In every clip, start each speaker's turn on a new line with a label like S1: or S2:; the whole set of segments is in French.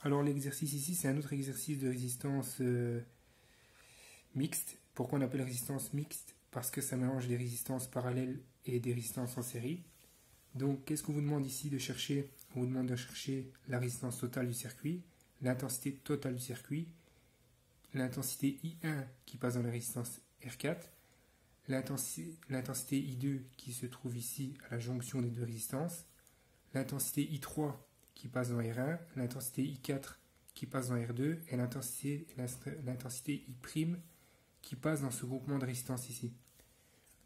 S1: Alors l'exercice ici, c'est un autre exercice de résistance mixte. Pourquoi on appelle résistance mixte? Parce que ça mélange des résistances parallèles et des résistances en série. Donc qu'est-ce qu'on vous demande ici de chercher? On vous demande de chercher la résistance totale du circuit, l'intensité totale du circuit, l'intensité I1 qui passe dans la résistance R4, l'intensité I2 qui se trouve ici à la jonction des deux résistances, l'intensité I3 qui passe dans R1, l'intensité I4 qui passe dans R2 et l'intensité I' qui passe dans ce groupement de résistance ici.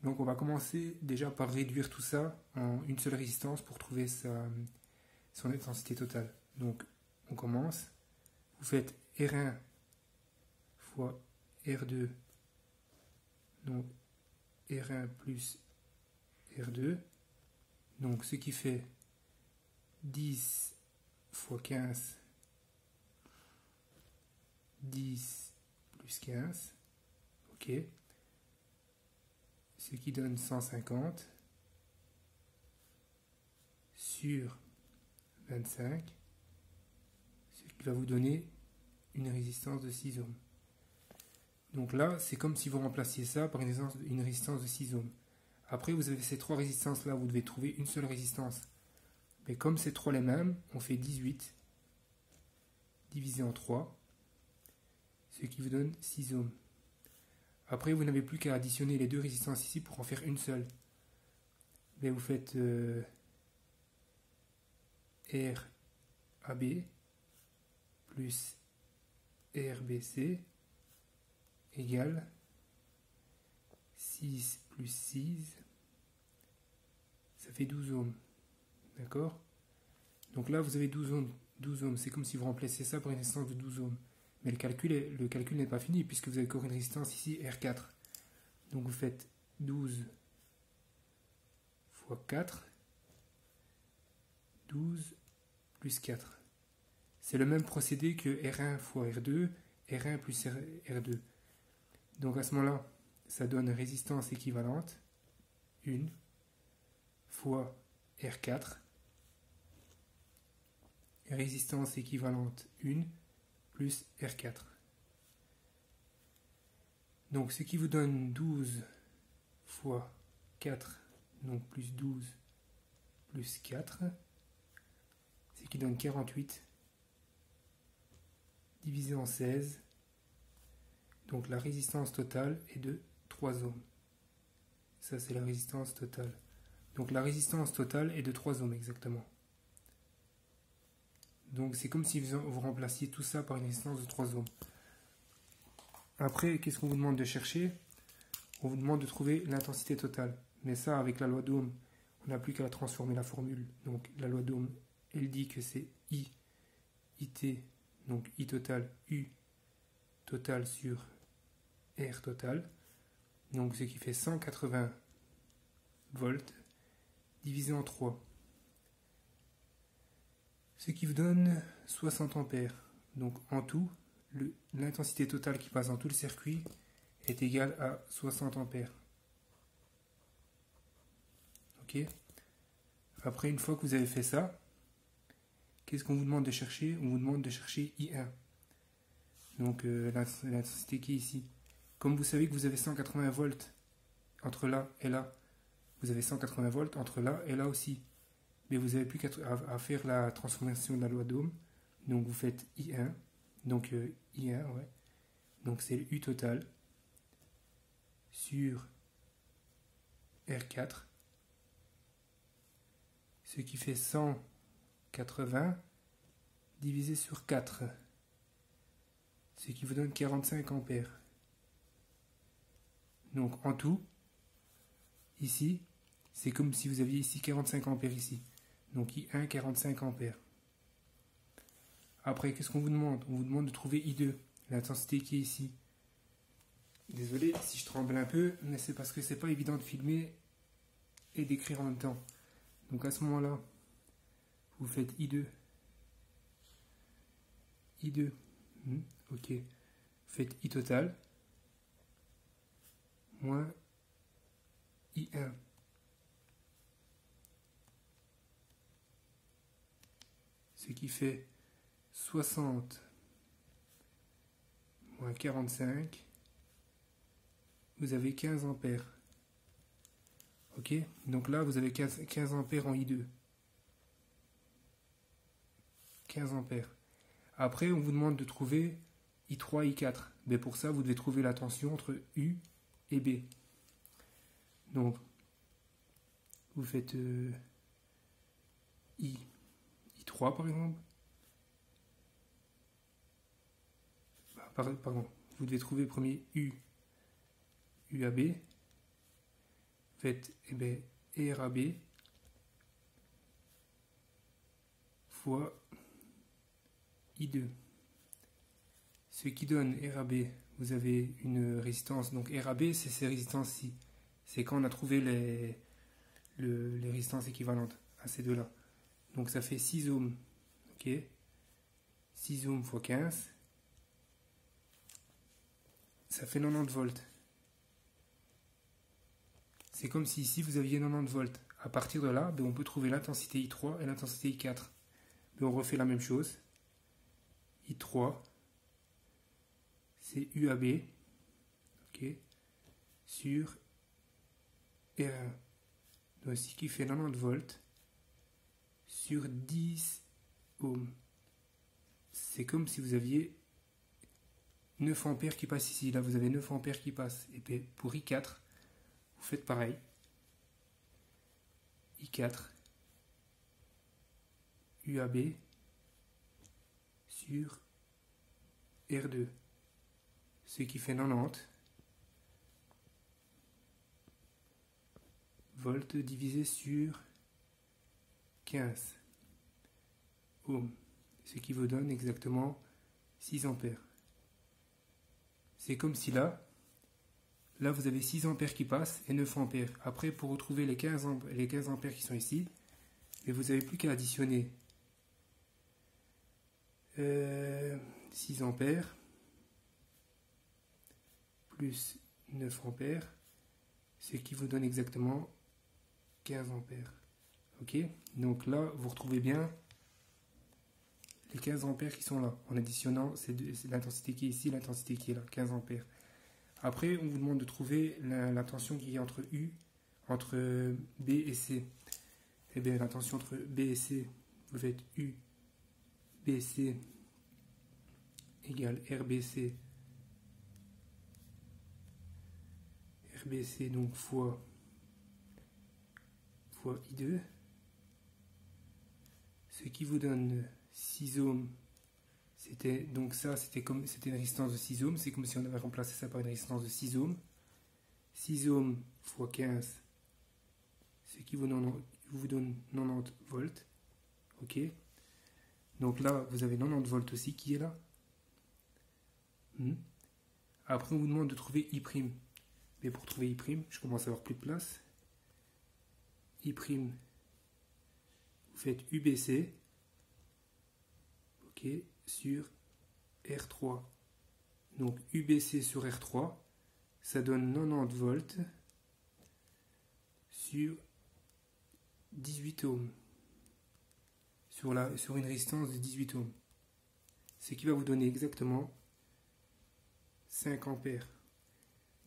S1: Donc on va commencer déjà par réduire tout ça en une seule résistance pour trouver son intensité totale. Donc on commence, vous faites R1 fois R2, donc R1 plus R2, donc ce qui fait 10 fois 15, 10 plus 15, ok, ce qui donne 150 sur 25, ce qui va vous donner une résistance de 6 ohms. Donc là, c'est comme si vous remplaciez ça par une résistance de 6 ohms. Après, vous avez ces trois résistances là, vous devez trouver une seule résistance. Mais comme c'est trois les mêmes, on fait 18 divisé en 3, ce qui vous donne 6 ohms. Après, vous n'avez plus qu'à additionner les deux résistances ici pour en faire une seule. Mais vous faites RAB plus RBC égale 6 plus 6, ça fait 12 ohms. D'accord? Donc là, vous avez 12 ohms. 12 ohms, c'est comme si vous remplaciez ça par une résistance de 12 ohms. Mais le calcul n'est pas fini puisque vous avez encore une résistance ici R4. Donc vous faites 12 fois 4, 12 plus 4. C'est le même procédé que R1 fois R2, R1 plus R2. Donc à ce moment-là, ça donne résistance équivalente 1 fois R4, résistance équivalente 1 plus R4. Donc ce qui vous donne 12 fois 4, donc plus 12 plus 4, ce qui donne 48 divisé en 16. Donc la résistance totale est de 3 ohms. Ça c'est la résistance totale. Donc la résistance totale est de 3 ohms exactement. Donc c'est comme si vous remplaciez tout ça par une résistance de 3 ohms. Après, qu'est-ce qu'on vous demande de chercher? On vous demande de trouver l'intensité totale. Mais ça, avec la loi d'Ohm, on n'a plus qu'à transformer la formule. Donc la loi d'Ohm, elle dit que c'est IT, donc I total, U total sur R total. Donc ce qui fait 180 volts divisé en 3. Ce qui vous donne 60 ampères. Donc en tout, l'intensité totale qui passe dans tout le circuit est égale à 60 ampères. Ok? Après, une fois que vous avez fait ça, qu'est-ce qu'on vous demande de chercher? On vous demande de chercher I1. Donc l'intensité qui est ici. Comme vous savez que vous avez 180 volts entre là et là, vous avez 180 volts entre là et là aussi. Mais vous n'avez plus qu'à faire la transformation de la loi d'Ohm. Donc vous faites I1. Donc I1, ouais. Donc c'est le U total sur R4. Ce qui fait 180 divisé sur 4. Ce qui vous donne 45 ampères. Donc en tout, ici, c'est comme si vous aviez ici 45 ampères ici. Donc I1, 45 ampères. Après, qu'est-ce qu'on vous demande? On vous demande de trouver I2, l'intensité qui est ici. Désolé si je tremble un peu, mais c'est parce que c'est pas évident de filmer et d'écrire en même temps. Donc à ce moment-là, vous faites I2. I2. Ok. Vous faites I total. Moins I1. Ce qui fait 60 moins 45, vous avez 15 ampères. Ok, donc là vous avez 15 ampères en I2. 15 ampères. Après, on vous demande de trouver I3, I4. Mais pour ça, vous devez trouver la tension entre U et B. Donc, vous faites I3 par exemple. Pardon, vous devez trouver premier UAB. Vous faites RAB fois I2. Ce qui donne RAB, vous avez une résistance. Donc RAB, c'est ces résistances-ci. C'est quand on a trouvé les résistances équivalentes à ces deux-là. Donc ça fait 6 ohms. Ok, 6 ohms fois 15. Ça fait 90 volts. C'est comme si ici vous aviez 90 volts. À partir de là, on peut trouver l'intensité I3 et l'intensité I4. On refait la même chose. I3, c'est UAB, ok, sur R1. Donc ce qui fait 90 volts sur 10 ohms. C'est comme si vous aviez 9 ampères qui passent ici. Là, vous avez 9 ampères qui passent. Et puis pour I4, vous faites pareil. I4, UAB sur R2. Ce qui fait 90 volts divisé sur 15 ohms. Ce qui vous donne exactement 6 ampères. C'est comme si là vous avez 6 ampères qui passent et 9 ampères. Après, pour retrouver les 15 ampères qui sont ici, et vous n'avez plus qu'à additionner 6 ampères plus 9 ampères, ce qui vous donne exactement 15 ampères. Ok, donc là, vous retrouvez bien les 15 ampères qui sont là, en additionnant c'est l'intensité qui est ici, l'intensité qui est là, 15 ampères. Après, on vous demande de trouver la tension qui est entre B et C. Et bien, la tension entre B et C, vous faites U, BC égale RBC. RBC, donc fois I2. Ce qui vous donne 6 ohms. C'était une résistance de 6 ohms, c'est comme si on avait remplacé ça par une résistance de 6 ohms. 6 ohms fois 15, ce qui vous donne 90 volts. Ok. Donc là, vous avez 90 volts aussi qui est là. Après, on vous demande de trouver I'. Mais pour trouver I', je commence à avoir plus de place. I', vous faites UBC. Ok. Sur R3. Donc UBC sur R3, ça donne 90 volts sur 18 ohms. Sur une résistance de 18 ohms. Ce qui va vous donner exactement 5 ampères.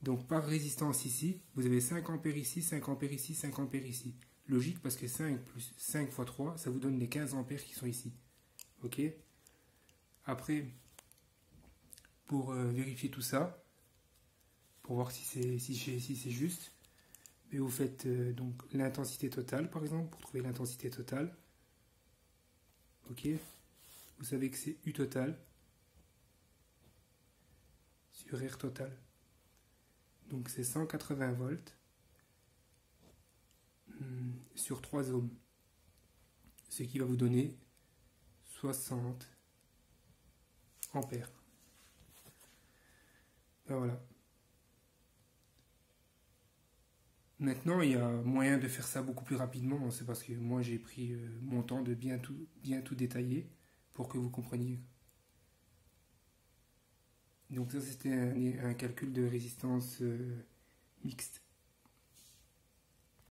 S1: Donc par résistance ici, vous avez 5 ampères ici, 5 ampères ici, 5 ampères ici. Logique parce que 5 plus 5 fois 3, ça vous donne les 15 ampères qui sont ici. Ok. Après, pour vérifier tout ça, pour voir si c'est juste, mais vous faites donc l'intensité totale par exemple, pour trouver l'intensité totale. Ok, vous savez que c'est U total sur R total. Donc c'est 180 volts sur 3 ohms. Ce qui va vous donner 60 ampères. Ben voilà. Maintenant, il y a moyen de faire ça beaucoup plus rapidement. C'est parce que moi, j'ai pris mon temps de bien tout détailler pour que vous compreniez. Donc ça, c'était un calcul de résistance mixte.